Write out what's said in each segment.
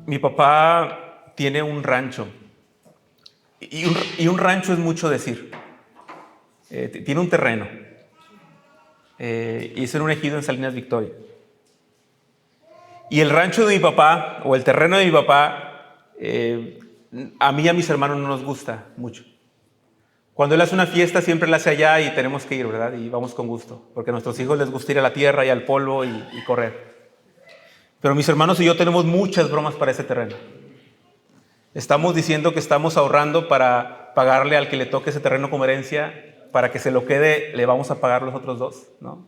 Mi papá tiene un rancho. Y un rancho es mucho decir. Tiene un terreno. Y es en un ejido en Salinas Victoria. Y el rancho de mi papá, o el terreno de mi papá, a mí y a mis hermanos no nos gusta mucho. Cuando él hace una fiesta, siempre la hace allá y tenemos que ir, ¿verdad? Y vamos con gusto, porque a nuestros hijos les gusta ir a la tierra y al polvo y correr. Pero mis hermanos y yo tenemos muchas bromas para ese terreno. Estamos diciendo que estamos ahorrando para pagarle al que le toque ese terreno como herencia, para que se lo quede, le vamos a pagar los otros dos, ¿no?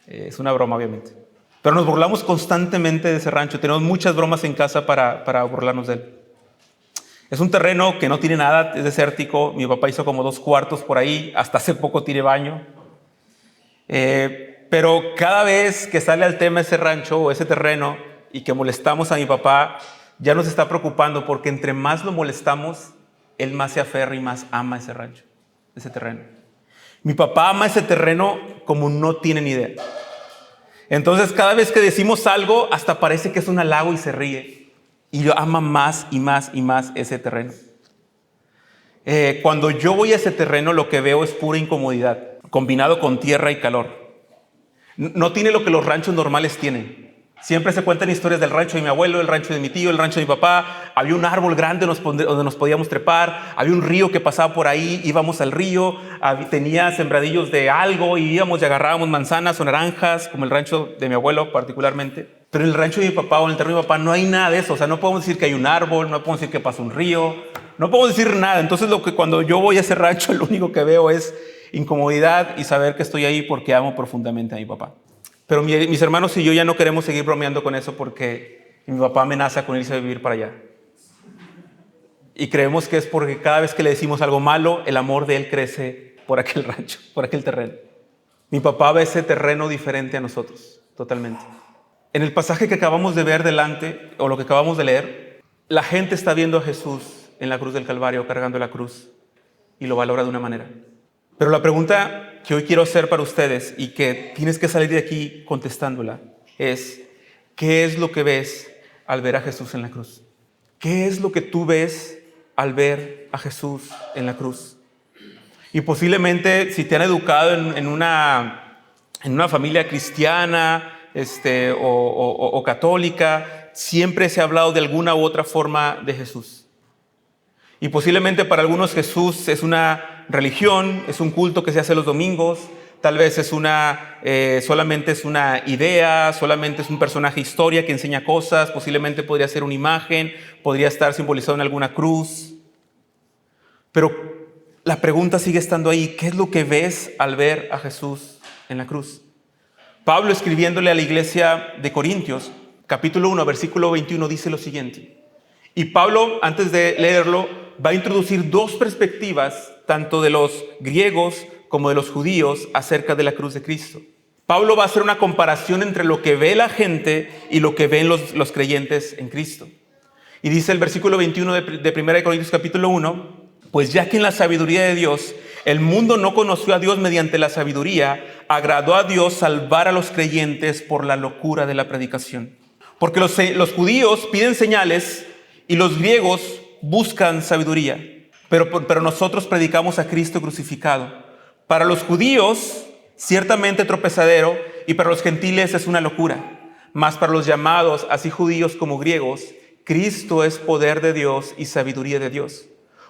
Es una broma, obviamente. Pero nos burlamos constantemente de ese rancho. Tenemos muchas bromas en casa para burlarnos de él. Es un terreno que no tiene nada, es desértico. Mi papá hizo como 2 cuartos por ahí. Hasta hace poco tiene baño. Pero cada vez que sale al tema ese rancho o ese terreno y que molestamos a mi papá, ya nos está preocupando, porque entre más lo molestamos, él más se aferra y más ama ese rancho, ese terreno. Mi papá ama ese terreno como no tiene ni idea. Entonces, cada vez que decimos algo, hasta parece que es un halago y se ríe. Y lo ama más y más y más ese terreno. Cuando yo voy a ese terreno, lo que veo es pura incomodidad, combinado con tierra y calor. No tiene lo que los ranchos normales tienen. Siempre se cuentan historias del rancho de mi abuelo, el rancho de mi tío, el rancho de mi papá. Había un árbol grande donde nos podíamos trepar. Había un río que pasaba por ahí, íbamos al río. Tenía sembradillos de algo y íbamos y agarrábamos manzanas o naranjas, como el rancho de mi abuelo particularmente. Pero en el rancho de mi papá o en el terreno de mi papá no hay nada de eso. O sea, no podemos decir que hay un árbol, no podemos decir que pasa un río, no podemos decir nada. Entonces, cuando yo voy a ese rancho, lo único que veo es incomodidad y saber que estoy ahí porque amo profundamente a mi papá. Pero mis hermanos y yo ya no queremos seguir bromeando con eso, porque mi papá amenaza con irse a vivir para allá. Y creemos que es porque cada vez que le decimos algo malo, el amor de él crece por aquel rancho, por aquel terreno. Mi papá ve ese terreno diferente a nosotros, totalmente. En el pasaje que acabamos de ver delante, o lo que acabamos de leer, la gente está viendo a Jesús en la cruz del Calvario, cargando la cruz, y lo valora de una manera. Pero la pregunta que hoy quiero hacer para ustedes, y que tienes que salir de aquí contestándola, es: ¿qué es lo que ves al ver a Jesús en la cruz? ¿Qué es lo que tú ves al ver a Jesús en la cruz? Y posiblemente, si te han educado en una familia cristiana o católica, siempre se ha hablado de alguna u otra forma de Jesús. Y posiblemente para algunos Jesús es una religión, es un culto que se hace los domingos, tal vez es solamente es una idea, solamente es un personaje historia que enseña cosas, posiblemente podría ser una imagen, podría estar simbolizado en alguna cruz. Pero la pregunta sigue estando ahí: ¿qué es lo que ves al ver a Jesús en la cruz? Pablo, escribiéndole a la iglesia de Corintios, capítulo 1, versículo 21, dice lo siguiente. Y Pablo, antes de leerlo, va a introducir 2 perspectivas, tanto de los griegos como de los judíos, acerca de la cruz de Cristo. Pablo va a hacer una comparación entre lo que ve la gente y lo que ven los creyentes en Cristo. Y dice el versículo 21 de 1 Corintios capítulo 1, pues ya que en la sabiduría de Dios el mundo no conoció a Dios mediante la sabiduría, agradó a Dios salvar a los creyentes por la locura de la predicación. Porque los judíos piden señales y los griegos buscan sabiduría, pero nosotros predicamos a Cristo crucificado. Para los judíos, ciertamente tropezadero, y para los gentiles es una locura. Mas para los llamados, así judíos como griegos, Cristo es poder de Dios y sabiduría de Dios.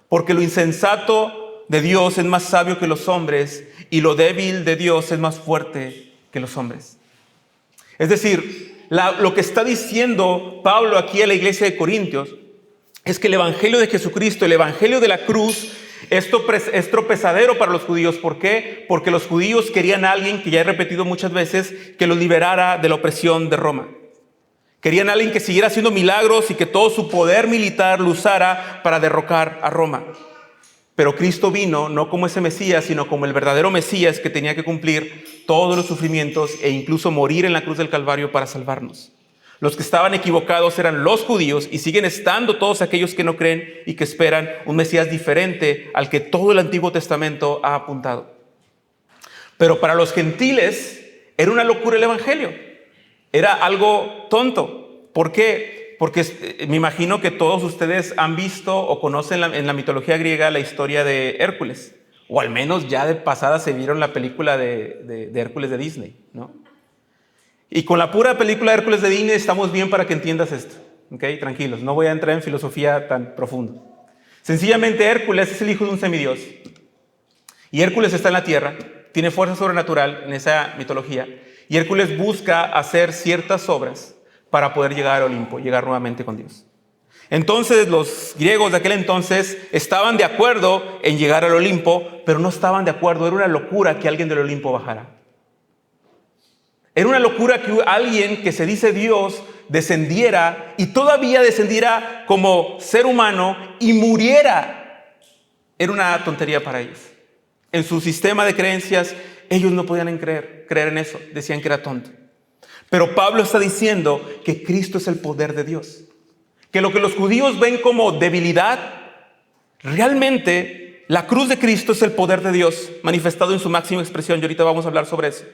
Porque lo insensato de Dios es más sabio que los hombres, y lo débil de Dios es más fuerte que los hombres. Es decir, lo que está diciendo Pablo aquí a la iglesia de Corintios es que el evangelio de Jesucristo, el evangelio de la cruz, es tropezadero para los judíos. ¿Por qué? Porque los judíos querían a alguien, que ya he repetido muchas veces, que los liberara de la opresión de Roma. Querían a alguien que siguiera haciendo milagros y que todo su poder militar lo usara para derrocar a Roma. Pero Cristo vino no como ese Mesías, sino como el verdadero Mesías, que tenía que cumplir todos los sufrimientos e incluso morir en la cruz del Calvario para salvarnos. Los que estaban equivocados eran los judíos, y siguen estando todos aquellos que no creen y que esperan un Mesías diferente al que todo el Antiguo Testamento ha apuntado. Pero para los gentiles era una locura el evangelio. Era algo tonto. ¿Por qué? Porque me imagino que todos ustedes han visto o conocen en la mitología griega la historia de Hércules. O al menos ya de pasada se vieron la película de Hércules de Disney, ¿no? Y con la pura película de Hércules de Disney estamos bien para que entiendas esto. ¿Ok? Tranquilos, no voy a entrar en filosofía tan profundo. Sencillamente Hércules es el hijo de un semidios. Y Hércules está en la tierra, tiene fuerza sobrenatural en esa mitología. Y Hércules busca hacer ciertas obras para poder llegar al Olimpo, llegar nuevamente con Dios. Entonces los griegos de aquel entonces estaban de acuerdo en llegar al Olimpo, pero no estaban de acuerdo, era una locura que alguien del Olimpo bajara. Era una locura que alguien que se dice Dios descendiera y todavía descendiera como ser humano y muriera. Era una tontería para ellos. En su sistema de creencias, ellos no podían creer en eso. Decían que era tonto. Pero Pablo está diciendo que Cristo es el poder de Dios. Que lo que los judíos ven como debilidad, realmente la cruz de Cristo es el poder de Dios manifestado en su máxima expresión. Y ahorita vamos a hablar sobre eso.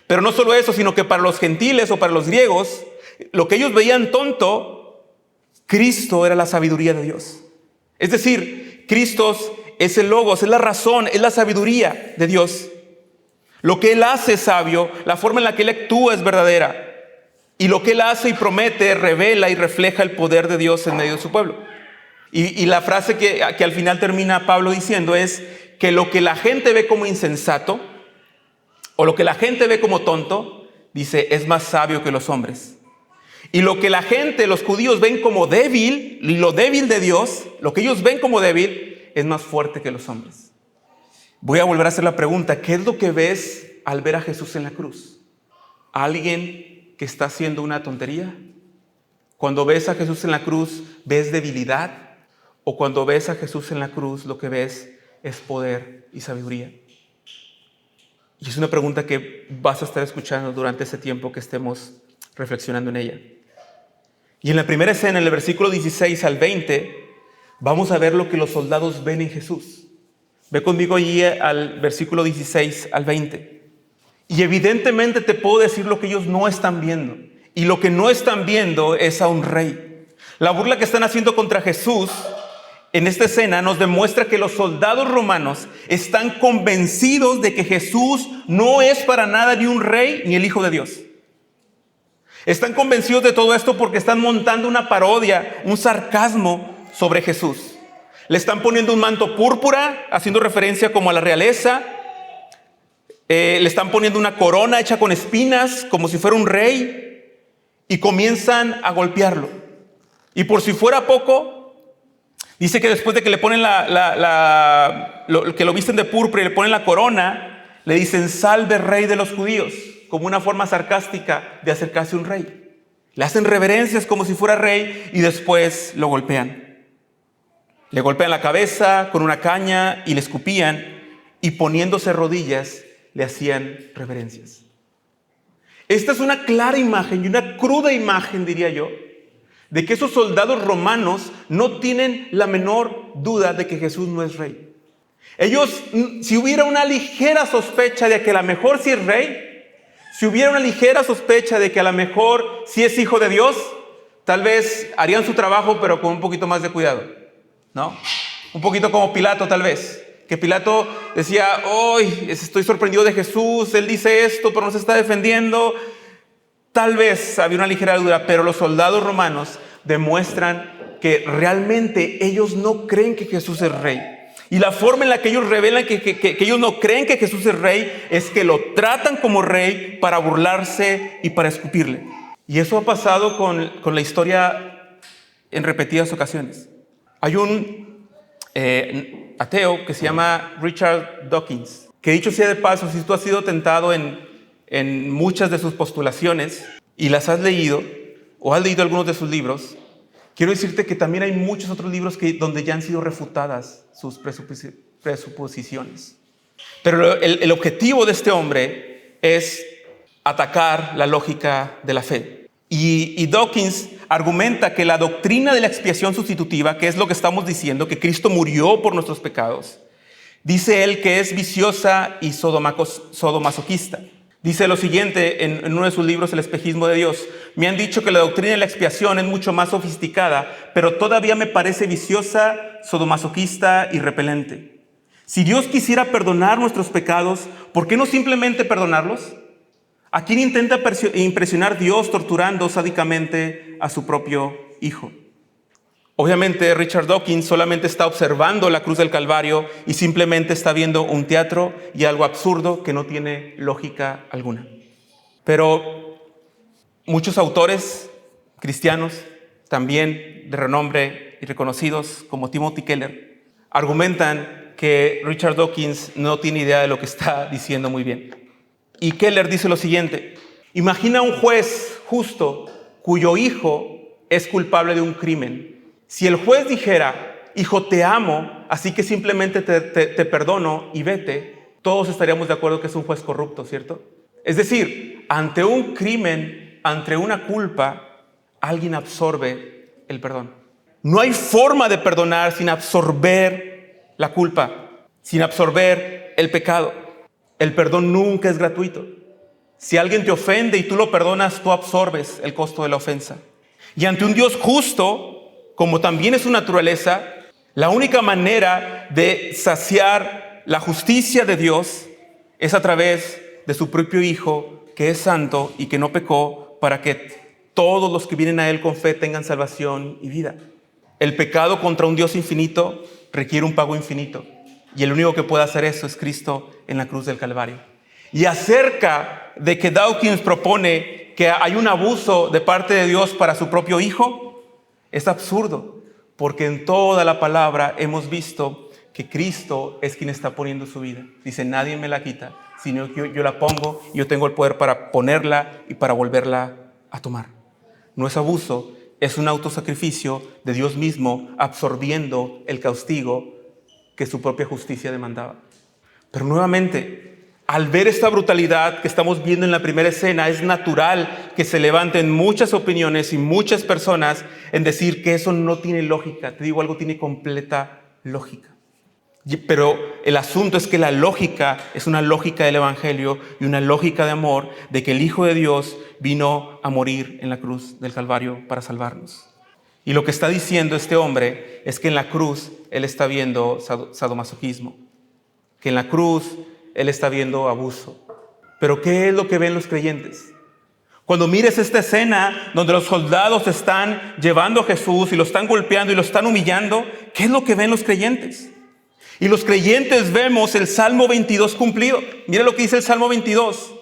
Pero no solo eso, sino que para los gentiles o para los griegos, lo que ellos veían tonto, Cristo era la sabiduría de Dios. Es decir, Cristo es el logos, es la razón, es la sabiduría de Dios. Lo que Él hace es sabio, la forma en la que Él actúa es verdadera. Y lo que Él hace y promete revela y refleja el poder de Dios en medio de su pueblo. Y la frase que al final termina Pablo diciendo es que lo que la gente ve como insensato, o lo que la gente ve como tonto, dice, es más sabio que los hombres. Y lo que la gente, los judíos ven como débil, lo débil de Dios, lo que ellos ven como débil, es más fuerte que los hombres. Voy a volver a hacer la pregunta, ¿qué es lo que ves al ver a Jesús en la cruz? ¿Alguien que está haciendo una tontería? Cuando ves a Jesús en la cruz, ¿ves debilidad? ¿O cuando ves a Jesús en la cruz, lo que ves es poder y sabiduría? Y es una pregunta que vas a estar escuchando durante ese tiempo que estemos reflexionando en ella. Y en la primera escena, en el versículo 16 al 20, vamos a ver lo que los soldados ven en Jesús. Ve conmigo allí al versículo 16 al 20. Y evidentemente te puedo decir lo que ellos no están viendo. Y lo que no están viendo es a un rey. La burla que están haciendo contra Jesús en esta escena nos demuestra que los soldados romanos están convencidos de que Jesús no es para nada ni un rey ni el Hijo de Dios. Están convencidos de todo esto porque están montando una parodia, un sarcasmo sobre Jesús. Le están poniendo un manto púrpura, haciendo referencia como a la realeza. Le están poniendo una corona hecha con espinas, como si fuera un rey. Y comienzan a golpearlo. Y por si fuera poco, dice que después de que le ponen que lo visten de púrpura y le ponen la corona, le dicen, salve rey de los judíos, como una forma sarcástica de acercarse a un rey. Le hacen reverencias como si fuera rey y después lo golpean. Le golpean la cabeza con una caña y le escupían y poniéndose rodillas le hacían reverencias. Esta es una clara imagen y una cruda imagen, diría yo, de que esos soldados romanos no tienen la menor duda de que Jesús no es rey. Ellos, si hubiera una ligera sospecha de que a lo mejor sí es rey, si hubiera una ligera sospecha de que a lo mejor sí es hijo de Dios, tal vez harían su trabajo pero con un poquito más de cuidado, ¿no? Un poquito como Pilato tal vez, que Pilato decía, hoy estoy sorprendido de Jesús, él dice esto pero no se está defendiendo. Tal vez había una ligera duda, pero los soldados romanos demuestran que realmente ellos no creen que Jesús es rey. Y la forma en la que ellos revelan que ellos no creen que Jesús es rey es que lo tratan como rey para burlarse y para escupirle. Y eso ha pasado con la historia en repetidas ocasiones. Hay un ateo que se llama Richard Dawkins, que dicho sea de paso, si tú has sido tentado en muchas de sus postulaciones y las has leído o has leído algunos de sus libros, quiero decirte que también hay muchos otros libros donde ya han sido refutadas sus presuposiciones. Pero el objetivo de este hombre es atacar la lógica de la fe. Y Dawkins argumenta que la doctrina de la expiación sustitutiva, que es lo que estamos diciendo, que Cristo murió por nuestros pecados, dice él que es viciosa y sadomasoquista. Dice lo siguiente en uno de sus libros, El espejismo de Dios. Me han dicho que la doctrina de la expiación es mucho más sofisticada, pero todavía me parece viciosa, sadomasoquista y repelente. Si Dios quisiera perdonar nuestros pecados, ¿por qué no simplemente perdonarlos? ¿A quién intenta impresionar Dios torturando sádicamente a su propio Hijo? Obviamente Richard Dawkins solamente está observando la cruz del Calvario y simplemente está viendo un teatro y algo absurdo que no tiene lógica alguna. Pero muchos autores cristianos, también de renombre y reconocidos como Timothy Keller, argumentan que Richard Dawkins no tiene idea de lo que está diciendo muy bien. Y Keller dice lo siguiente: imagina un juez justo cuyo hijo es culpable de un crimen. Si el juez dijera, hijo, te amo, así que simplemente te perdono y vete, todos estaríamos de acuerdo que es un juez corrupto, ¿cierto? Es decir, ante un crimen, ante una culpa, alguien absorbe el perdón. No hay forma de perdonar sin absorber la culpa, sin absorber el pecado. El perdón nunca es gratuito. Si alguien te ofende y tú lo perdonas, tú absorbes el costo de la ofensa. Y ante un Dios justo, como también es su naturaleza, la única manera de saciar la justicia de Dios es a través de su propio Hijo, que es santo y que no pecó, para que todos los que vienen a Él con fe tengan salvación y vida. El pecado contra un Dios infinito requiere un pago infinito, y el único que puede hacer eso es Cristo en la cruz del Calvario. Y acerca de que Dawkins propone que hay un abuso de parte de Dios para su propio Hijo, es absurdo, porque en toda la palabra hemos visto que Cristo es quien está poniendo su vida. Dice, nadie me la quita, sino que yo la pongo y yo tengo el poder para ponerla y para volverla a tomar. No es abuso, es un autosacrificio de Dios mismo absorbiendo el castigo que su propia justicia demandaba. Pero nuevamente, al ver esta brutalidad que estamos viendo en la primera escena, es natural que se levanten muchas opiniones y muchas personas en decir que eso no tiene lógica. Te digo algo, tiene completa lógica. Pero el asunto es que la lógica es una lógica del Evangelio y una lógica de amor, de que el Hijo de Dios vino a morir en la cruz del Calvario para salvarnos. Y lo que está diciendo este hombre es que en la cruz él está viendo sadomasoquismo, que en la cruz él está viendo abuso. Pero ¿qué es lo que ven los creyentes? Cuando mires esta escena donde los soldados están llevando a Jesús y lo están golpeando y lo están humillando, ¿qué es lo que ven los creyentes? Y los creyentes vemos el Salmo 22 cumplido. Mira lo que dice el Salmo 22,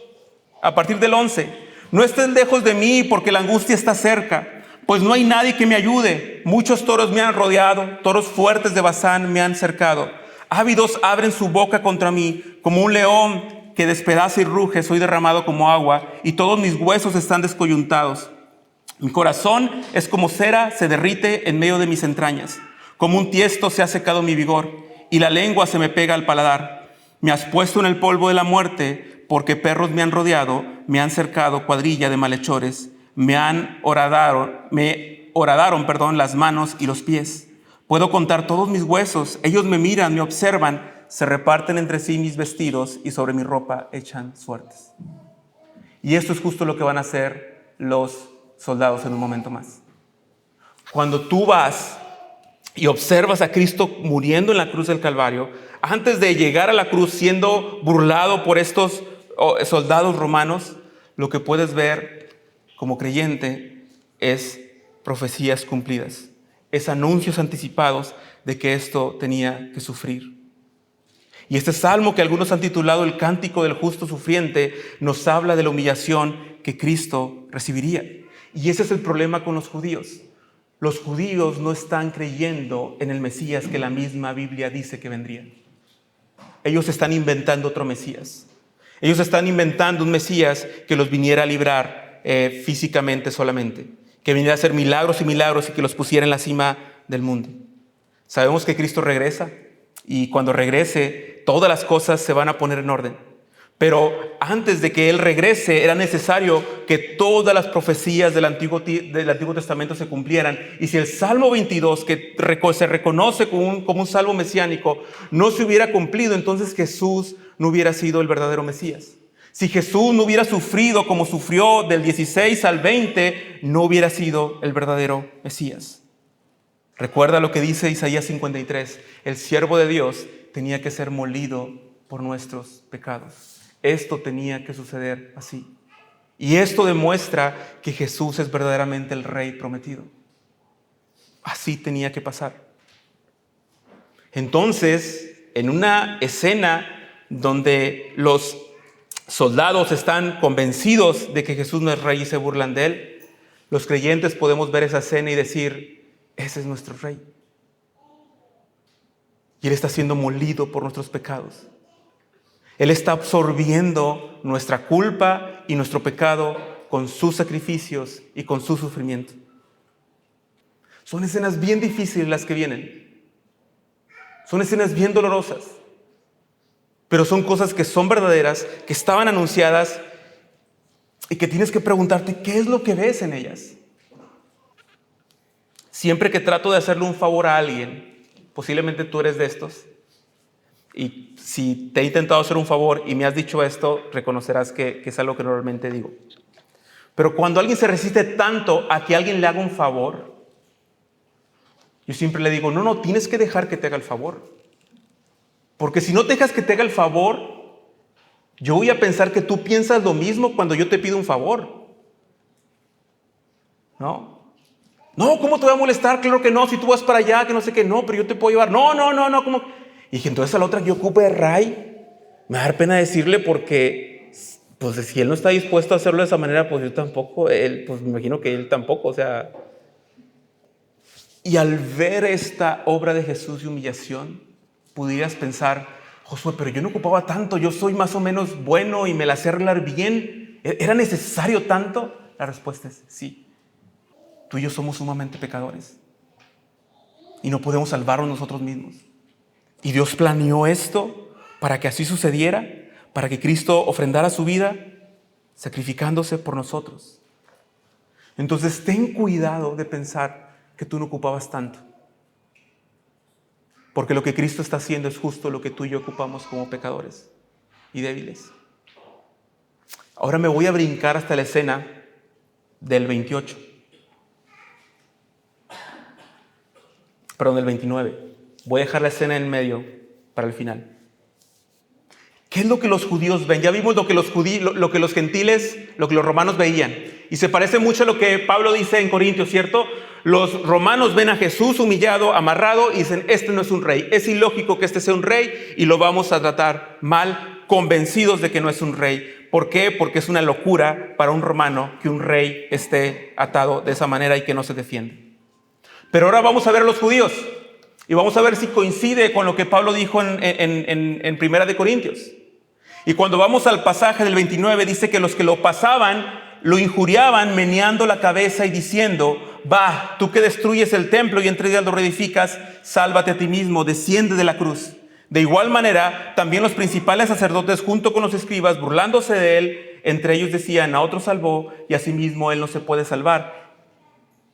a partir del 11. No estés lejos de mí porque la angustia está cerca, pues no hay nadie que me ayude. Muchos toros me han rodeado, toros fuertes de Basán me han cercado. Ávidos abren su boca contra mí, como un león que despedaza y ruge, soy derramado como agua, y todos mis huesos están descoyuntados. Mi corazón es como cera, se derrite en medio de mis entrañas. Como un tiesto se ha secado mi vigor, y la lengua se me pega al paladar. Me has puesto en el polvo de la muerte, porque perros me han rodeado, me han cercado cuadrilla de malhechores, me horadaron las manos y los pies. Puedo contar todos mis huesos, ellos me miran, me observan, se reparten entre sí mis vestidos y sobre mi ropa echan suertes. Y esto es justo lo que van a hacer los soldados en un momento más. Cuando tú vas y observas a Cristo muriendo en la cruz del Calvario, antes de llegar a la cruz siendo burlado por estos soldados romanos, lo que puedes ver como creyente es profecías cumplidas. Es anuncios anticipados de que esto tenía que sufrir. Y este salmo que algunos han titulado el Cántico del Justo Sufriente nos habla de la humillación que Cristo recibiría. Y ese es el problema con los judíos. Los judíos no están creyendo en el Mesías que la misma Biblia dice que vendría. Ellos están inventando otro Mesías. Ellos están inventando un Mesías que los viniera a librar físicamente solamente, que viniera a hacer milagros y milagros y que los pusiera en la cima del mundo. Sabemos que Cristo regresa y cuando regrese todas las cosas se van a poner en orden. Pero antes de que Él regrese era necesario que todas las profecías del Antiguo Testamento se cumplieran. Y si el Salmo 22, que se reconoce como un salmo mesiánico, no se hubiera cumplido, entonces Jesús no hubiera sido el verdadero Mesías. Si Jesús no hubiera sufrido como sufrió del 16 al 20, no hubiera sido el verdadero Mesías. Recuerda lo que dice Isaías 53. El siervo de Dios tenía que ser molido por nuestros pecados. Esto tenía que suceder así. Y esto demuestra que Jesús es verdaderamente el Rey prometido. Así tenía que pasar. Entonces, en una escena donde los soldados están convencidos de que Jesús no es Rey y se burlan de Él, los creyentes podemos ver esa escena y decir: ese es nuestro Rey. Y Él está siendo molido por nuestros pecados. Él está absorbiendo nuestra culpa y nuestro pecado con sus sacrificios y con su sufrimiento. Son escenas bien difíciles las que vienen. Son escenas bien dolorosas. Pero son cosas que son verdaderas, que estaban anunciadas y que tienes que preguntarte qué es lo que ves en ellas. Siempre que trato de hacerle un favor a alguien, posiblemente tú eres de estos, y si te he intentado hacer un favor y me has dicho esto, reconocerás que es algo que normalmente digo. Pero cuando alguien se resiste tanto a que alguien le haga un favor, yo siempre le digo: no, tienes que dejar que te haga el favor. Porque si no dejas que te haga el favor, yo voy a pensar que tú piensas lo mismo cuando yo te pido un favor. No, ¿cómo te voy a molestar? Claro que no, si tú vas para allá, que no sé qué, no, pero yo te puedo llevar. No, ¿cómo? Y dije, entonces a la otra que ocupe Ray, me va a dar pena decirle, porque pues si él no está dispuesto a hacerlo de esa manera, pues yo tampoco, él, pues me imagino que él tampoco, o sea. Y al ver esta obra de Jesús de humillación, pudieras pensar: Josué, pero yo no ocupaba tanto, yo soy más o menos bueno y me la sé arreglar bien. ¿Era necesario tanto? La respuesta es sí. Tú y yo somos sumamente pecadores y no podemos salvarnos nosotros mismos. Y Dios planeó esto para que así sucediera, para que Cristo ofrendara su vida sacrificándose por nosotros. Entonces ten cuidado de pensar que tú no ocupabas tanto, porque lo que Cristo está haciendo es justo lo que tú y yo ocupamos como pecadores y débiles. Ahora me voy a brincar hasta la escena del 28. Perdón, del 29. Voy a dejar la escena en medio para el final. ¿Qué es lo que los judíos ven? Ya vimos lo que los gentiles, lo que los romanos veían. Y se parece mucho a lo que Pablo dice en Corintios, ¿cierto? Los romanos ven a Jesús humillado, amarrado, y dicen: este no es un rey. Es ilógico que este sea un rey y lo vamos a tratar mal, convencidos de que no es un rey. ¿Por qué? Porque es una locura para un romano que un rey esté atado de esa manera y que no se defiende. Pero ahora vamos a ver a los judíos y vamos a ver si coincide con lo que Pablo dijo en Primera de Corintios. Y cuando vamos al pasaje del 29, dice que los que lo pasaban lo injuriaban meneando la cabeza y diciendo: va, tú que destruyes el templo y entre días lo reedificas, sálvate a ti mismo, desciende de la cruz. De igual manera, también los principales sacerdotes junto con los escribas, burlándose de él, entre ellos decían: a otro salvó y a sí mismo él no se puede salvar.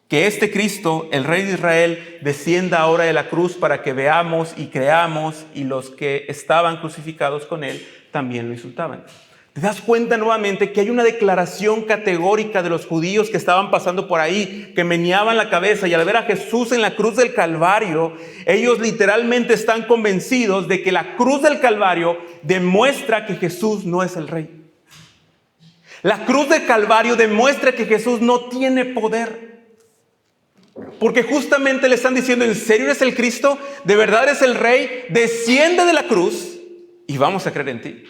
Que este Cristo, el Rey de Israel, descienda ahora de la cruz para que veamos y creamos. Y los que estaban crucificados con él también lo insultaban. ¿Te das cuenta nuevamente que hay una declaración categórica de los judíos que estaban pasando por ahí, que meneaban la cabeza, y al ver a Jesús en la cruz del Calvario, ellos literalmente están convencidos de que la cruz del Calvario demuestra que Jesús no es el Rey? La cruz del Calvario demuestra que Jesús no tiene poder. Porque justamente le están diciendo: ¿en serio eres el Cristo? ¿De verdad eres el Rey? Desciende de la cruz y vamos a creer en ti.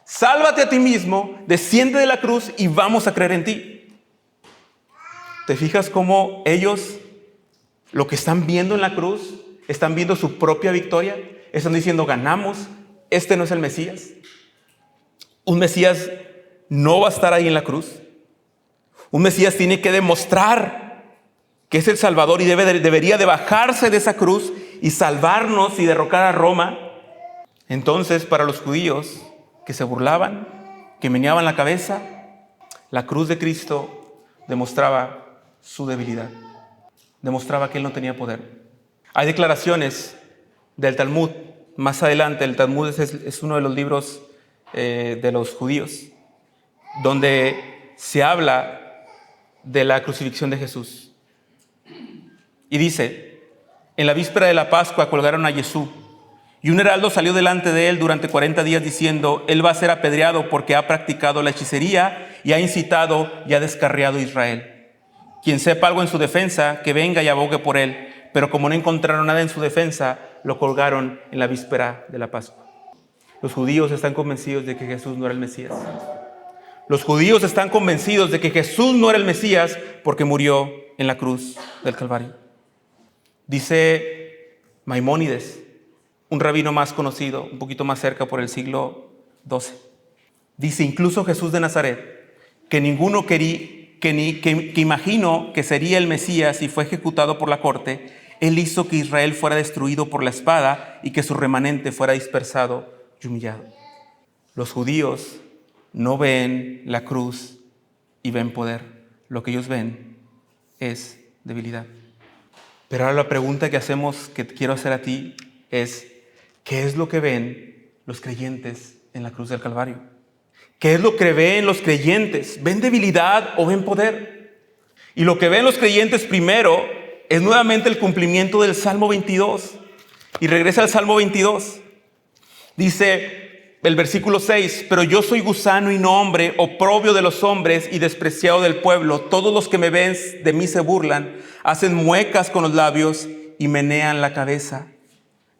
Sálvate a ti mismo, desciende de la cruz y vamos a creer en ti. ¿Te fijas cómo ellos, lo que están viendo en la cruz, están viendo su propia victoria? Están diciendo: ganamos, este no es el Mesías. Un Mesías no va a estar ahí en la cruz. Un Mesías tiene que demostrar que es el Salvador y debería de bajarse de esa cruz y salvarnos y derrocar a Roma. Entonces, para los judíos que se burlaban, que meneaban la cabeza, la cruz de Cristo demostraba su debilidad, demostraba que él no tenía poder. Hay declaraciones del Talmud. Más adelante, el Talmud es uno de los libros de los judíos, donde se habla de la crucifixión de Jesús. Y dice: en la víspera de la Pascua colgaron a Jesús, y un heraldo salió delante de él durante 40 días diciendo: él va a ser apedreado porque ha practicado la hechicería y ha incitado y ha descarriado a Israel. Quien sepa algo en su defensa, que venga y abogue por él. Pero como no encontraron nada en su defensa, lo colgaron en la víspera de la Pascua. Los judíos están convencidos de que Jesús no era el Mesías. Los judíos están convencidos de que Jesús no era el Mesías porque murió en la cruz del Calvario. Dice Maimónides, un rabino más conocido, un poquito más cerca por el siglo XII. Dice: incluso Jesús de Nazaret, que ninguno que imaginó que sería el Mesías y fue ejecutado por la corte, él hizo que Israel fuera destruido por la espada y que su remanente fuera dispersado y humillado. Los judíos no ven la cruz y ven poder. Lo que ellos ven es debilidad. Pero ahora la pregunta que hacemos, que quiero hacer a ti, es: ¿qué es lo que ven los creyentes en la cruz del Calvario? ¿Qué es lo que ven los creyentes? ¿Ven debilidad o ven poder? Y lo que ven los creyentes primero es nuevamente el cumplimiento del Salmo 22. Y regresa al Salmo 22. Dice el versículo 6: pero yo soy gusano y no hombre, oprobio de los hombres y despreciado del pueblo. Todos los que me ven de mí se burlan, hacen muecas con los labios y menean la cabeza,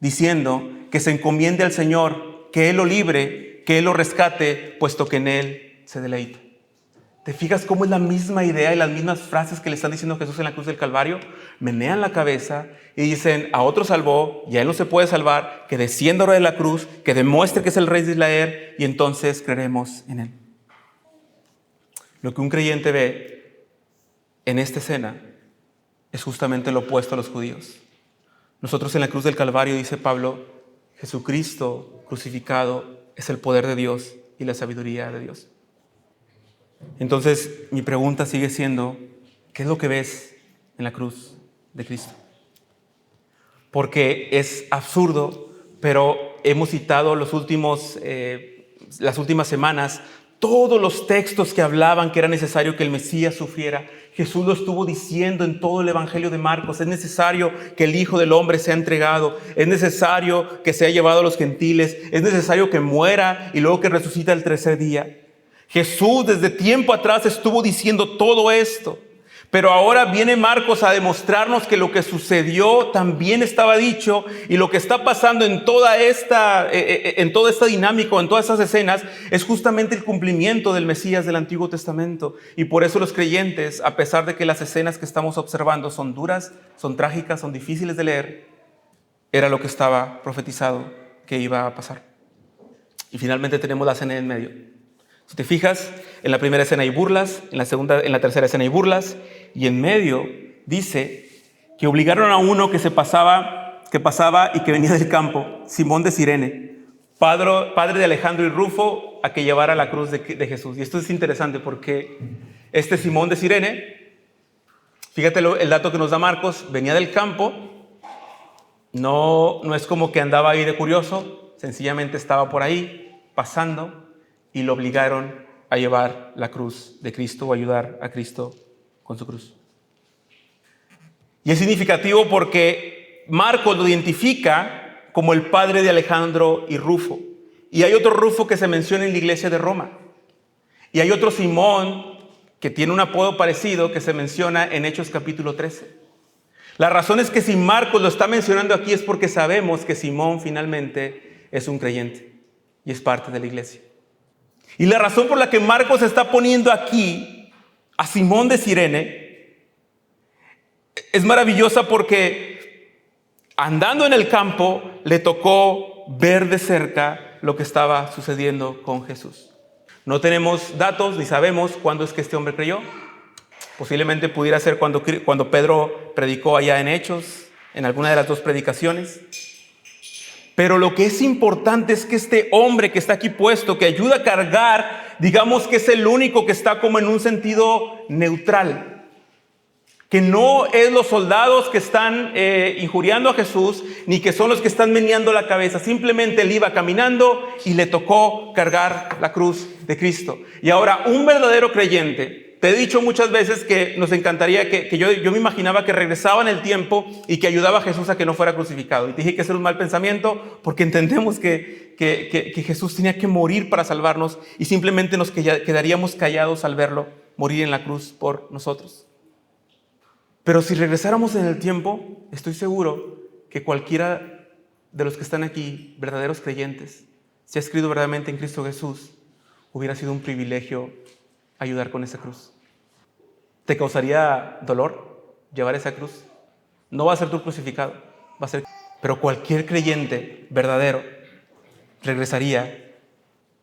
diciendo que se encomiende al Señor, que Él lo libre, que Él lo rescate, puesto que en Él se deleita. ¿Te fijas cómo es la misma idea y las mismas frases que le están diciendo a Jesús en la cruz del Calvario? Menean la cabeza y dicen: a otro salvó, y a él no se puede salvar, que descienda ahora de la cruz, que demuestre que es el Rey de Israel, y entonces creeremos en él. Lo que un creyente ve en esta escena es justamente lo opuesto a los judíos. Nosotros en la cruz del Calvario, dice Pablo, Jesucristo crucificado es el poder de Dios y la sabiduría de Dios. Entonces, mi pregunta sigue siendo: ¿qué es lo que ves en la cruz de Cristo? Porque es absurdo, pero hemos citado las últimas semanas todos los textos que hablaban que era necesario que el Mesías sufriera. Jesús lo estuvo diciendo en todo el Evangelio de Marcos: es necesario que el Hijo del Hombre sea entregado, es necesario que sea llevado a los gentiles, es necesario que muera y luego que resucita el tercer día. Jesús desde tiempo atrás estuvo diciendo todo esto, pero ahora viene Marcos a demostrarnos que lo que sucedió también estaba dicho, y lo que está pasando en toda esta dinámica, en todas estas escenas, es justamente el cumplimiento del Mesías del Antiguo Testamento. Y por eso los creyentes, a pesar de que las escenas que estamos observando son duras, son trágicas, son difíciles de leer, era lo que estaba profetizado que iba a pasar. Y finalmente tenemos la escena en medio. Si te fijas, en la primera escena hay burlas, en la tercera escena hay burlas, y en medio dice que obligaron a uno que pasaba y que venía del campo, Simón de Cirene, padre de Alejandro y Rufo, a que llevara la cruz de Jesús. Y esto es interesante porque este Simón de Cirene, fíjate el dato que nos da Marcos, venía del campo, no es como que andaba ahí de curioso, sencillamente estaba por ahí pasando, y lo obligaron a llevar la cruz de Cristo o ayudar a Cristo con su cruz. Y es significativo porque Marcos lo identifica como el padre de Alejandro y Rufo. Y hay otro Rufo que se menciona en la iglesia de Roma. Y hay otro Simón que tiene un apodo parecido que se menciona en Hechos capítulo 13. La razón es que si Marcos lo está mencionando aquí es porque sabemos que Simón finalmente es un creyente y es parte de la iglesia. Y la razón por la que Marcos está poniendo aquí a Simón de Cirene es maravillosa porque andando en el campo le tocó ver de cerca lo que estaba sucediendo con Jesús. No tenemos datos ni sabemos cuándo es que este hombre creyó. Posiblemente pudiera ser cuando Pedro predicó allá en Hechos, en alguna de las dos predicaciones. Pero lo que es importante es que este hombre que está aquí puesto, que ayuda a cargar, digamos que es el único que está como en un sentido neutral, que no es los soldados que están injuriando a Jesús, ni que son los que están meneando la cabeza. Simplemente él iba caminando y le tocó cargar la cruz de Cristo. Y ahora, un verdadero creyente, te he dicho muchas veces que nos encantaría que yo me imaginaba que regresaba en el tiempo y que ayudaba a Jesús a que no fuera crucificado. Y te dije que ese era un mal pensamiento porque entendemos que Jesús tenía que morir para salvarnos y simplemente nos quedaríamos callados al verlo morir en la cruz por nosotros. Pero si regresáramos en el tiempo, estoy seguro que cualquiera de los que están aquí, verdaderos creyentes, si ha escrito verdaderamente en Cristo Jesús, hubiera sido un privilegio ayudar con esa cruz. ¿Te causaría dolor llevar esa cruz? No va a ser tú crucificado, va a ser... Pero cualquier creyente verdadero regresaría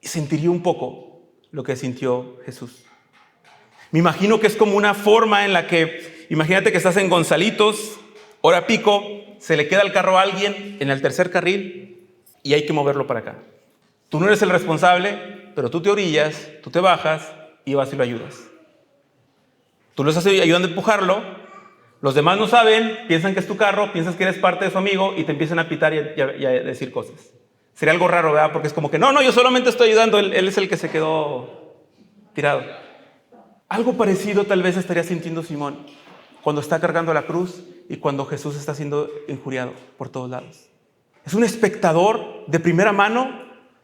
y sentiría un poco lo que sintió Jesús. Me imagino que es como una forma en la que, imagínate que estás en Gonzalitos, hora pico, se le queda el carro a alguien en el tercer carril y hay que moverlo para acá. Tú no eres el responsable, pero tú te orillas, tú te bajas y vas y lo ayudas. Tú lo estás ayudando a empujarlo, los demás no saben, piensan que es tu carro, piensas que eres parte de su amigo y te empiezan a pitar y a decir cosas. Sería algo raro, ¿verdad? Porque es como que no, yo solamente estoy ayudando, él es el que se quedó tirado. Algo parecido tal vez estaría sintiendo Simón cuando está cargando la cruz y cuando Jesús está siendo injuriado por todos lados. Es un espectador de primera mano,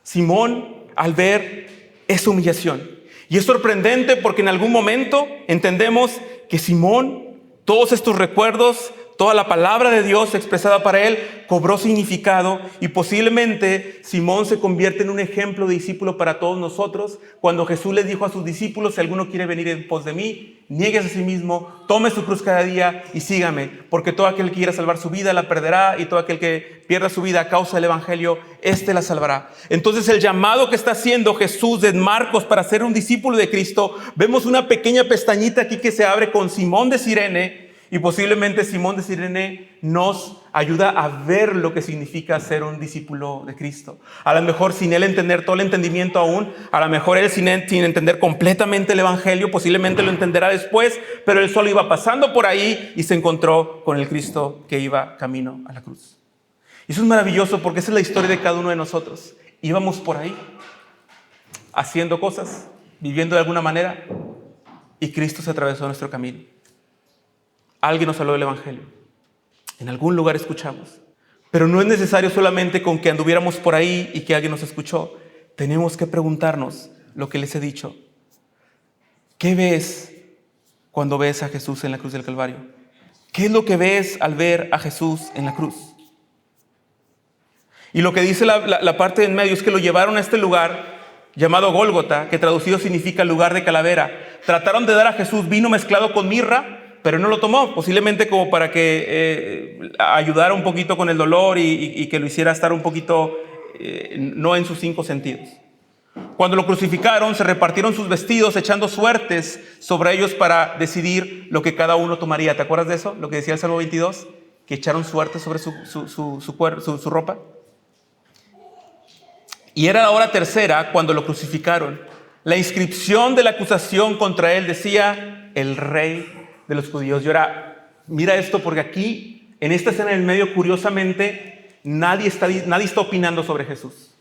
Simón, al ver esa humillación. Y es sorprendente porque en algún momento entendemos que Simón, todos estos recuerdos, toda la palabra de Dios expresada para él cobró significado y posiblemente Simón se convierte en un ejemplo de discípulo para todos nosotros cuando Jesús les dijo a sus discípulos: si alguno quiere venir en pos de mí, niéguese a sí mismo, tome su cruz cada día y sígame, porque todo aquel que quiera salvar su vida la perderá y todo aquel que pierda su vida a causa del evangelio, éste la salvará. Entonces el llamado que está haciendo Jesús de Marcos para ser un discípulo de Cristo, vemos una pequeña pestañita aquí que se abre con Simón de Cirene. Y posiblemente Simón de Cirene nos ayuda a ver lo que significa ser un discípulo de Cristo. A lo mejor sin él entender todo el entendimiento aún, a lo mejor él sin entender completamente el evangelio, posiblemente lo entenderá después, pero él solo iba pasando por ahí y se encontró con el Cristo que iba camino a la cruz. Y eso es maravilloso porque esa es la historia de cada uno de nosotros. Íbamos por ahí, haciendo cosas, viviendo de alguna manera, y Cristo se atravesó nuestro camino. Alguien nos habló del evangelio. En algún lugar escuchamos. Pero no es necesario solamente con que anduviéramos por ahí y que alguien nos escuchó. Tenemos que preguntarnos lo que les he dicho. ¿Qué ves cuando ves a Jesús en la cruz del Calvario? ¿Qué es lo que ves al ver a Jesús en la cruz? Y lo que dice la parte de en medio es que lo llevaron a este lugar llamado Gólgota, que traducido significa lugar de calavera. Trataron de dar a Jesús vino mezclado con mirra, pero no lo tomó, posiblemente como para que ayudara un poquito con el dolor y que lo hiciera estar un poquito no en sus 5 sentidos. Cuando lo crucificaron, se repartieron sus vestidos echando suertes sobre ellos para decidir lo que cada uno tomaría. ¿Te acuerdas de eso? Lo que decía el Salmo 22, que echaron suertes sobre su ropa. Y era la hora tercera cuando lo crucificaron. La inscripción de la acusación contra él decía: el Rey de los judíos. Y ahora, mira esto, porque aquí, en esta escena en el medio, curiosamente, nadie está opinando sobre Jesús.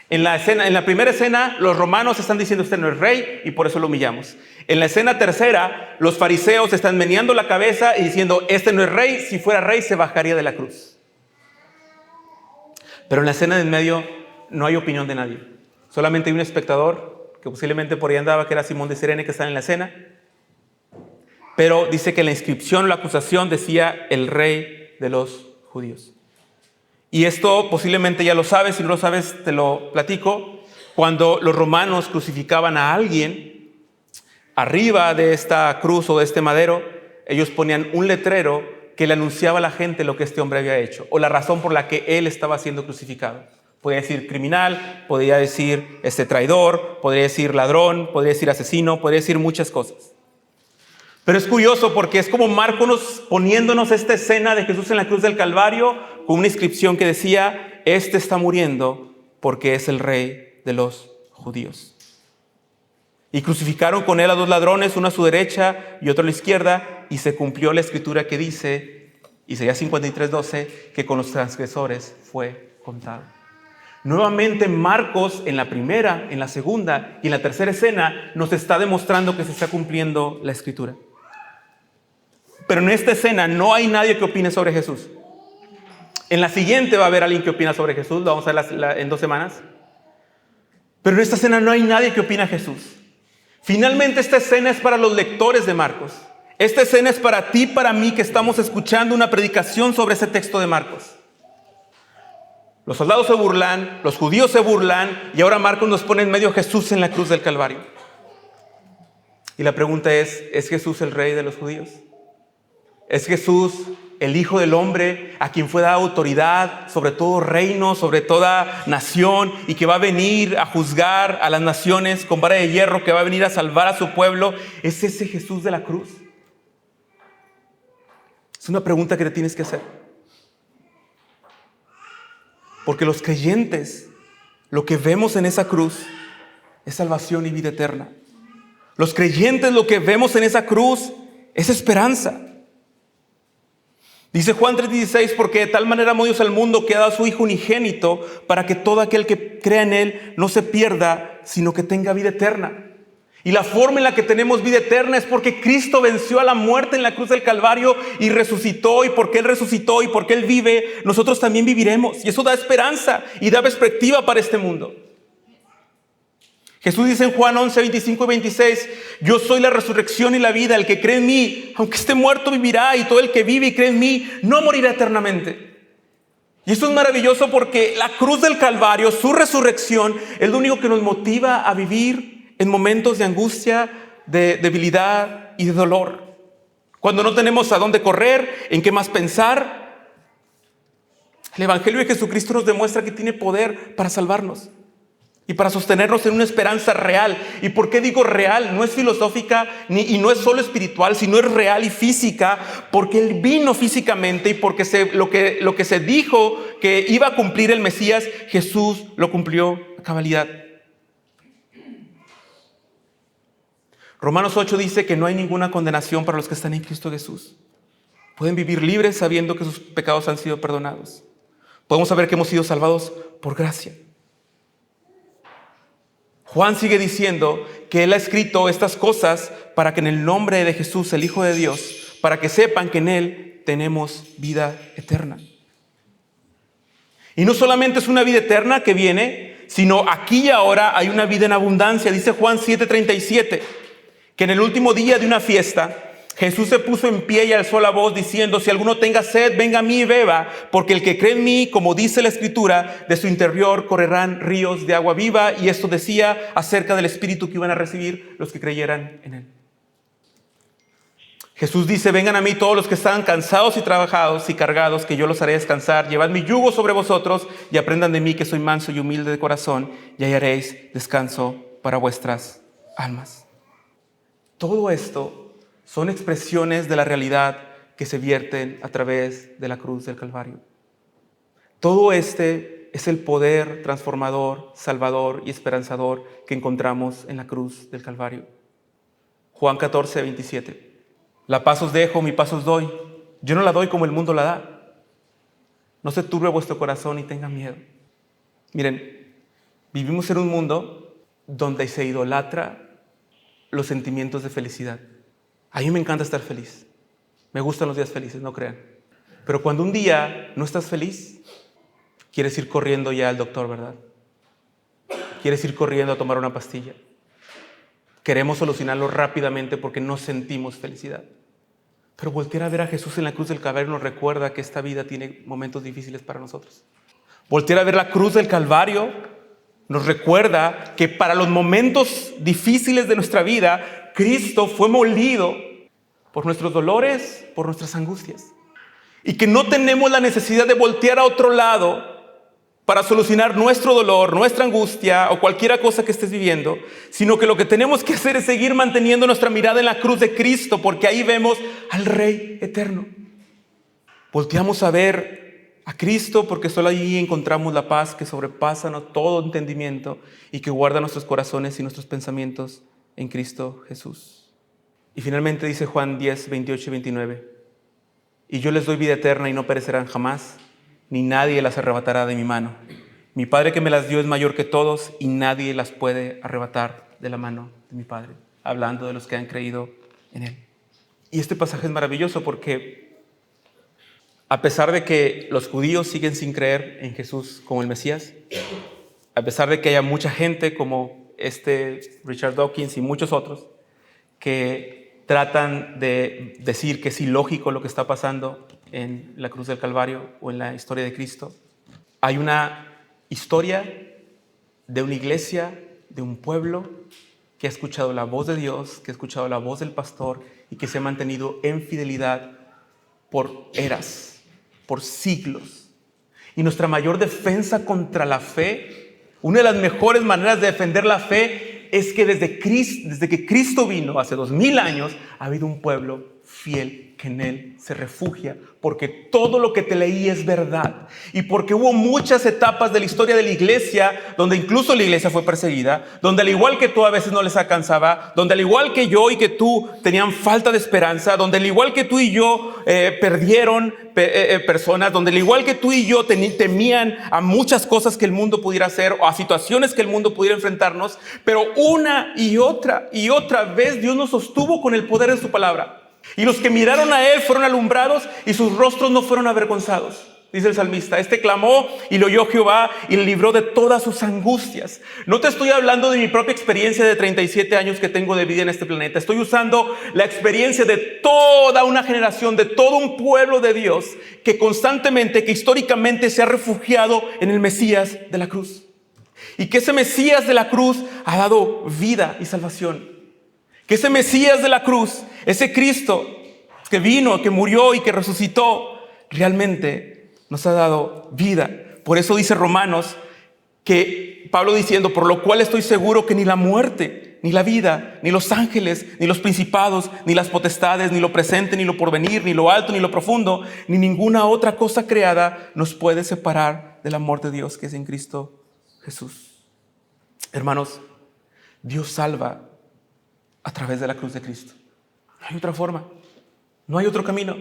En la primera escena, los romanos están diciendo: usted no es rey, y por eso lo humillamos. En la escena tercera, los fariseos están meneando la cabeza y diciendo: este no es rey, si fuera rey se bajaría de la cruz. Pero en la escena del medio no hay opinión de nadie. Solamente hay un espectador, que posiblemente por ahí andaba, que era Simón de Cirene, que está en la escena. Pero dice que la inscripción, la acusación decía: el Rey de los judíos. Y esto posiblemente ya lo sabes, si no lo sabes te lo platico. Cuando los romanos crucificaban a alguien, arriba de esta cruz o de este madero, ellos ponían un letrero que le anunciaba a la gente lo que este hombre había hecho, o la razón por la que él estaba siendo crucificado. Podría decir criminal, podría decir traidor, podría decir ladrón, podría decir asesino, podría decir muchas cosas. Pero es curioso porque es como Marcos poniéndonos esta escena de Jesús en la cruz del Calvario con una inscripción que decía: este está muriendo porque es el Rey de los judíos. Y crucificaron con él a 2 ladrones, uno a su derecha y otro a la izquierda, y se cumplió la escritura que dice, Isaías 53:12, que con los transgresores fue contado. Nuevamente Marcos en la primera, en la segunda y en la tercera escena nos está demostrando que se está cumpliendo la escritura. Pero en esta escena no hay nadie que opine sobre Jesús. En la siguiente va a haber alguien que opina sobre Jesús, lo vamos a ver en 2 semanas. Pero en esta escena no hay nadie que opina a Jesús. Finalmente esta escena es para los lectores de Marcos. Esta escena es para ti, para mí, que estamos escuchando una predicación sobre ese texto de Marcos. Los soldados se burlan, los judíos se burlan, y ahora Marcos nos pone en medio a Jesús en la cruz del Calvario. Y la pregunta ¿es Jesús el rey de los judíos? ¿Es Jesús el Hijo del Hombre a quien fue dada autoridad sobre todo reino, sobre toda nación, y que va a venir a juzgar a las naciones con vara de hierro, que va a venir a salvar a su pueblo? ¿Es ese Jesús de la cruz? Es una pregunta que te tienes que hacer. Porque los creyentes, lo que vemos en esa cruz es salvación y vida eterna. Los creyentes, lo que vemos en esa cruz es esperanza. Dice Juan 3:16, porque de tal manera amó Dios al mundo que ha dado a su Hijo unigénito, para que todo aquel que crea en Él no se pierda, sino que tenga vida eterna. Y la forma en la que tenemos vida eterna es porque Cristo venció a la muerte en la cruz del Calvario y resucitó, y porque Él resucitó y porque Él vive, nosotros también viviremos. Y eso da esperanza y da perspectiva para este mundo. Jesús dice en Juan 11, 25 y 26, yo soy la resurrección y la vida, el que cree en mí, aunque esté muerto vivirá, y todo el que vive y cree en mí no morirá eternamente. Y esto es maravilloso porque la cruz del Calvario, su resurrección, es lo único que nos motiva a vivir en momentos de angustia, de debilidad y de dolor. Cuando no tenemos a dónde correr, en qué más pensar, el Evangelio de Jesucristo nos demuestra que tiene poder para salvarnos y para sostenernos en una esperanza real. ¿Y por qué digo real? No es filosófica y no es solo espiritual, sino es real y física, porque Él vino físicamente y porque lo que se dijo que iba a cumplir el Mesías, Jesús lo cumplió a cabalidad. Romanos 8 dice que no hay ninguna condenación para los que están en Cristo Jesús. Pueden vivir libres sabiendo que sus pecados han sido perdonados. Podemos saber que hemos sido salvados por gracia. Juan sigue diciendo que Él ha escrito estas cosas para que en el nombre de Jesús, el Hijo de Dios, para que sepan que en Él tenemos vida eterna. Y no solamente es una vida eterna que viene, sino aquí y ahora hay una vida en abundancia. Dice Juan 7:37, que en el último día de una fiesta, Jesús se puso en pie y alzó la voz diciendo, si alguno tenga sed, venga a mí y beba, porque el que cree en mí, como dice la Escritura, de su interior correrán ríos de agua viva. Y esto decía acerca del Espíritu que iban a recibir los que creyeran en Él. Jesús dice, vengan a mí todos los que están cansados y trabajados y cargados, que yo los haré descansar. Llevad mi yugo sobre vosotros y aprendan de mí, que soy manso y humilde de corazón, y hallaréis descanso para vuestras almas. Todo esto son expresiones de la realidad que se vierten a través de la cruz del Calvario. Todo este es el poder transformador, salvador y esperanzador que encontramos en la cruz del Calvario. Juan 14:27. La paz os dejo, mi paz os doy. Yo no la doy como el mundo la da. No se turbe vuestro corazón y tengan miedo. Miren, vivimos en un mundo donde se idolatra los sentimientos de felicidad. A mí me encanta estar feliz. Me gustan los días felices, no crean. Pero cuando un día no estás feliz, quieres ir corriendo ya al doctor, ¿verdad? Quieres ir corriendo a tomar una pastilla. Queremos solucionarlo rápidamente porque no sentimos felicidad. Pero voltear a ver a Jesús en la cruz del Calvario nos recuerda que esta vida tiene momentos difíciles para nosotros. Voltear a ver la cruz del Calvario nos recuerda que para los momentos difíciles de nuestra vida, Cristo fue molido por nuestros dolores, por nuestras angustias. Y que no tenemos la necesidad de voltear a otro lado para solucionar nuestro dolor, nuestra angustia o cualquier cosa que estés viviendo, sino que lo que tenemos que hacer es seguir manteniendo nuestra mirada en la cruz de Cristo, porque ahí vemos al Rey eterno. Volteamos a ver a Cristo porque solo allí encontramos la paz que sobrepasa todo entendimiento y que guarda nuestros corazones y nuestros pensamientos en Cristo Jesús. Y finalmente dice Juan 10, 28 y 29, y yo les doy vida eterna y no perecerán jamás, ni nadie las arrebatará de mi mano. Mi Padre que me las dio es mayor que todos y nadie las puede arrebatar de la mano de mi Padre. Hablando de los que han creído en Él. Y este pasaje es maravilloso porque a pesar de que los judíos siguen sin creer en Jesús como el Mesías, a pesar de que haya mucha gente como Richard Dawkins y muchos otros que tratan de decir que es ilógico lo que está pasando en la cruz del Calvario o en la historia de Cristo, hay una historia de una iglesia, de un pueblo que ha escuchado la voz de Dios, que ha escuchado la voz del pastor y que se ha mantenido en fidelidad por eras, por siglos. Y nuestra mayor defensa contra la fe, una de las mejores maneras de defender la fe es que desde que Cristo vino hace 2000 años, ha habido un pueblo fiel que en Él se refugia, porque todo lo que te leí es verdad. Y porque hubo muchas etapas de la historia de la iglesia, donde incluso la iglesia fue perseguida, donde al igual que tú a veces no les alcanzaba, donde al igual que yo y que tú tenían falta de esperanza, donde al igual que tú y yo perdieron personas, donde al igual que tú y yo temían a muchas cosas que el mundo pudiera hacer o a situaciones que el mundo pudiera enfrentarnos, pero una y otra vez Dios nos sostuvo con el poder de su palabra. Y los que miraron a Él fueron alumbrados y sus rostros no fueron avergonzados. Dice el salmista, clamó y lo oyó Jehová y le libró de todas sus angustias. No te estoy hablando de mi propia experiencia de 37 años que tengo de vida en este planeta. Estoy usando la experiencia de toda una generación, de todo un pueblo de Dios que constantemente, que históricamente se ha refugiado en el Mesías de la cruz. Y que ese Mesías de la cruz ha dado vida y salvación. Que ese Mesías de la cruz, ese Cristo que vino, que murió y que resucitó, realmente nos ha dado vida. Por eso dice Romanos que Pablo diciendo, por lo cual estoy seguro que ni la muerte, ni la vida, ni los ángeles, ni los principados, ni las potestades, ni lo presente, ni lo porvenir, ni lo alto, ni lo profundo, ni ninguna otra cosa creada nos puede separar del amor de Dios que es en Cristo Jesús. Hermanos, Dios salva a través de la cruz de Cristo. No hay otra forma, no hay otro camino.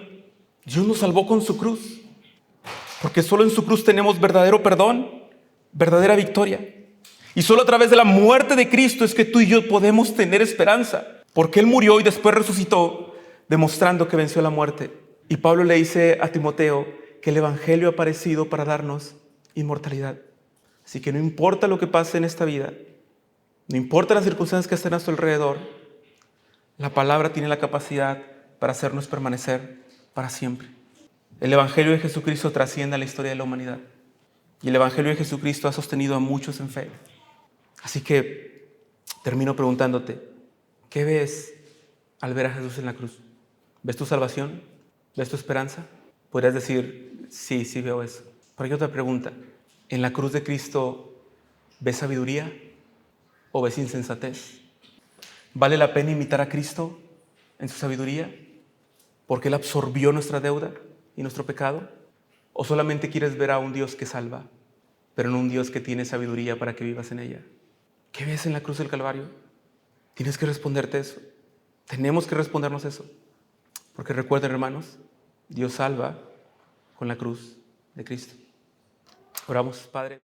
Dios nos salvó con su cruz, porque solo en su cruz tenemos verdadero perdón, verdadera victoria. Y solo a través de la muerte de Cristo es que tú y yo podemos tener esperanza, porque Él murió y después resucitó, demostrando que venció la muerte. Y Pablo le dice a Timoteo que el Evangelio ha aparecido para darnos inmortalidad. Así que no importa lo que pase en esta vida, no importa las circunstancias que estén a su alrededor, la palabra tiene la capacidad para hacernos permanecer para siempre. El Evangelio de Jesucristo trasciende a la historia de la humanidad. Y el Evangelio de Jesucristo ha sostenido a muchos en fe. Así que termino preguntándote, ¿qué ves al ver a Jesús en la cruz? ¿Ves tu salvación? ¿Ves tu esperanza? Podrías decir, sí veo eso. Pero hay otra pregunta. ¿En la cruz de Cristo ves sabiduría o ves insensatez? ¿Vale la pena imitar a Cristo en su sabiduría? ¿Porque Él absorbió nuestra deuda y nuestro pecado? ¿O solamente quieres ver a un Dios que salva, pero no un Dios que tiene sabiduría para que vivas en ella? ¿Qué ves en la cruz del Calvario? Tienes que responderte eso. Tenemos que respondernos eso. Porque recuerden, hermanos, Dios salva con la cruz de Cristo. Oramos, Padre.